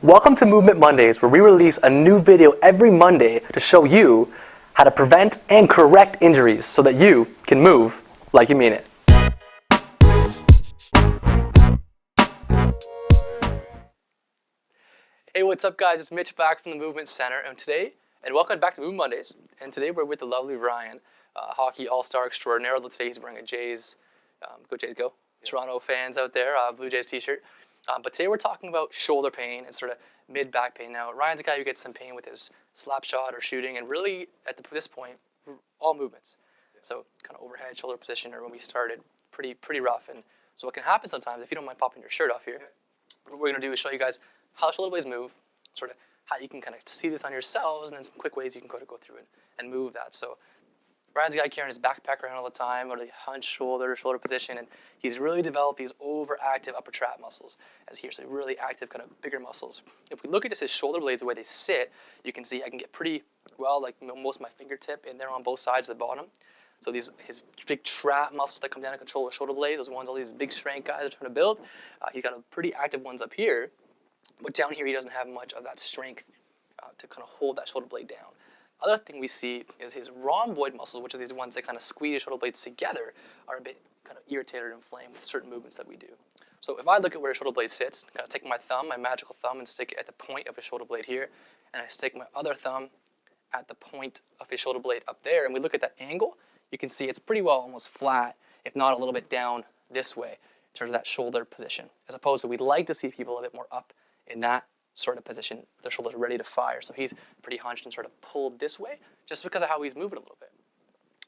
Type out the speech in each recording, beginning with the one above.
Welcome to Movement Mondays, where we release a new video every Monday to show you how to prevent and correct injuries so that you can move like you mean it. Hey, what's up guys? It's Mitch back from the Movement Center, and welcome back to Movement Mondays. And today we're with the lovely Ryan, hockey all-star extraordinaire. Although today he's wearing a Jays, go Jays go, Toronto fans out there, Blue Jays t-shirt. But today we're talking about shoulder pain and sort of mid-back pain. Now, Ryan's a guy who gets some pain with his slap shot or shooting, and really, at this point, all movements. So kind of overhead, shoulder position, or when we started, pretty rough. And so what can happen sometimes, if you don't mind popping your shirt off here, what we're going to do is show you guys how shoulder blades move, sort of how you can kind of see this on yourselves, and then some quick ways you can go through and move that. So Ryan's a guy carrying his backpack around all the time, or the hunched shoulder position, and he's really developed these overactive upper trap muscles as here, so really active, kind of bigger muscles. If we look at just his shoulder blades, the way they sit, you can see I can get pretty well, like most of my fingertip in there on both sides of the bottom. So his big trap muscles that come down and control the shoulder blades, those ones all these big strength guys are trying to build, he's got a pretty active ones up here, but down here he doesn't have much of that strength to kind of hold that shoulder blade down. Other thing we see is his rhomboid muscles, which are these ones that kind of squeeze your shoulder blades together, are a bit kind of irritated or inflamed with certain movements that we do. So if I look at where a shoulder blade sits, kind of take my thumb, my magical thumb, and stick it at the point of his shoulder blade here, and I stick my other thumb at the point of his shoulder blade up there, and we look at that angle, you can see it's pretty well almost flat, if not a little bit down this way, in terms of that shoulder position, as opposed to we'd like to see people a bit more up in that sort of position, with their shoulders ready to fire. So he's pretty hunched and sort of pulled this way, just because of how he's moving a little bit.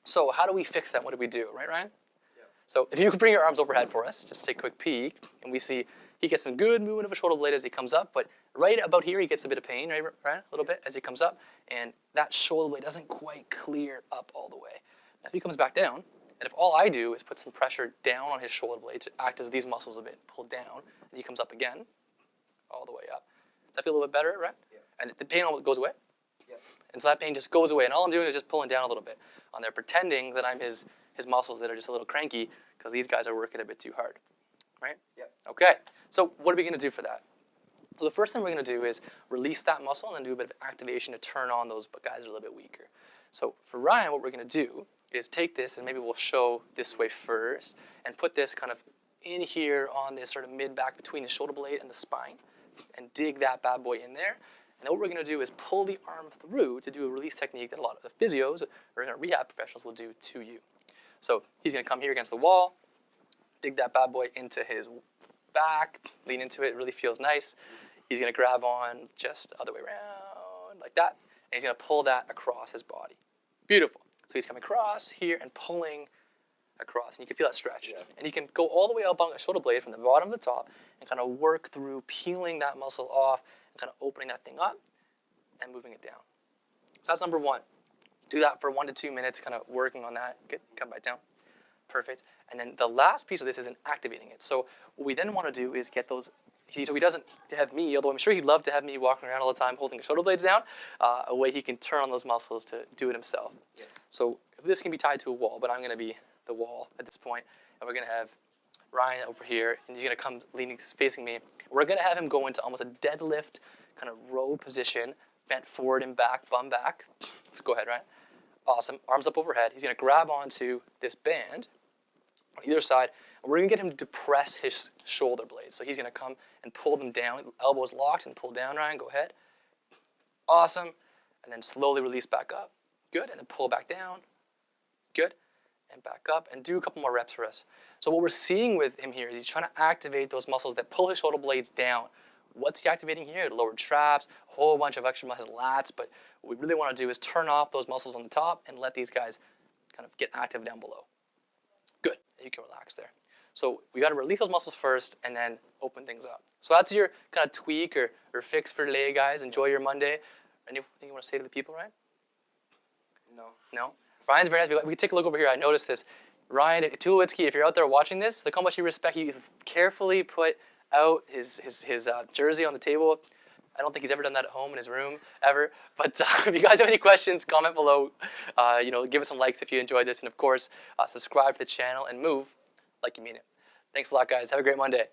So how do we fix that? What do we do, right, Ryan? Yeah. So if you could bring your arms overhead for us, just take a quick peek, and we see he gets some good movement of a shoulder blade as he comes up, but right about here he gets a bit of pain, right, a little bit as he comes up, and that shoulder blade doesn't quite clear up all the way. Now, if he comes back down, and if all I do is put some pressure down on his shoulder blade to act as these muscles a bit pull down, and he comes up again, all the way up. Does that feel a little bit better, right? Yeah. And the pain almost goes away? Yeah. And so that pain just goes away, and all I'm doing is just pulling down a little bit on there, pretending that I'm his muscles that are just a little cranky, because these guys are working a bit too hard, right? Yeah. Okay, so what are we going to do for that? So the first thing we're going to do is release that muscle and then do a bit of activation to turn on those guys that are a little bit weaker. So for Ryan, what we're going to do is take this, and maybe we'll show this way first, and put this kind of in here on this sort of mid-back between the shoulder blade and the spine, and dig that bad boy in there. And then what we're going to do is pull the arm through to do a release technique that a lot of the physios or rehab professionals will do to you. So he's going to come here against the wall, dig that bad boy into his back, lean into it, really feels nice. He's going to grab on just the other way around like that, and he's going to pull that across his body. Beautiful. So he's coming across here and pulling across, and you can feel that stretch. Yeah. And you can go all the way up on the shoulder blade from the bottom to the top and kind of work through peeling that muscle off and kind of opening that thing up and moving it down. So that's number one. Do that for 1 to 2 minutes, kind of working on that. Good, come back down. Perfect. And then the last piece of this is in activating it. So what we then want to do is get those, so he doesn't have me, although I'm sure he'd love to have me walking around all the time holding his shoulder blades down, a way he can turn on those muscles to do it himself. Yeah. So this can be tied to a wall, but I'm going to be the wall at this point, and we're going to have Ryan over here, and he's going to come leaning, facing me. We're going to have him go into almost a deadlift kind of row position, bent forward and back, bum back. Let's go ahead, Ryan. Awesome. Arms up overhead. He's going to grab onto this band on either side, and we're going to get him to press his shoulder blades. So he's going to come and pull them down, elbows locked, and pull down, Ryan. Go ahead. Awesome. And then slowly release back up. Good. And then pull back down. Good. And back up, and do a couple more reps for us. So what we're seeing with him here is he's trying to activate those muscles that pull his shoulder blades down. What's he activating here? Lower traps, a whole bunch of extra muscles, lats, but what we really want to do is turn off those muscles on the top and let these guys kind of get active down below. Good, you can relax there. So we got to release those muscles first and then open things up. So that's your kind of tweak or fix for today, guys. Enjoy your Monday. Anything you want to say to the people, Ryan? No? Ryan's very nice. We can take a look over here. I noticed this. Ryan Tulowitzki, if you're out there watching this, look how much you respect. He's carefully put out his jersey on the table. I don't think he's ever done that at home in his room, ever. But if you guys have any questions, comment below. Give us some likes if you enjoyed this. And, of course, subscribe to the channel and move like you mean it. Thanks a lot, guys. Have a great Monday.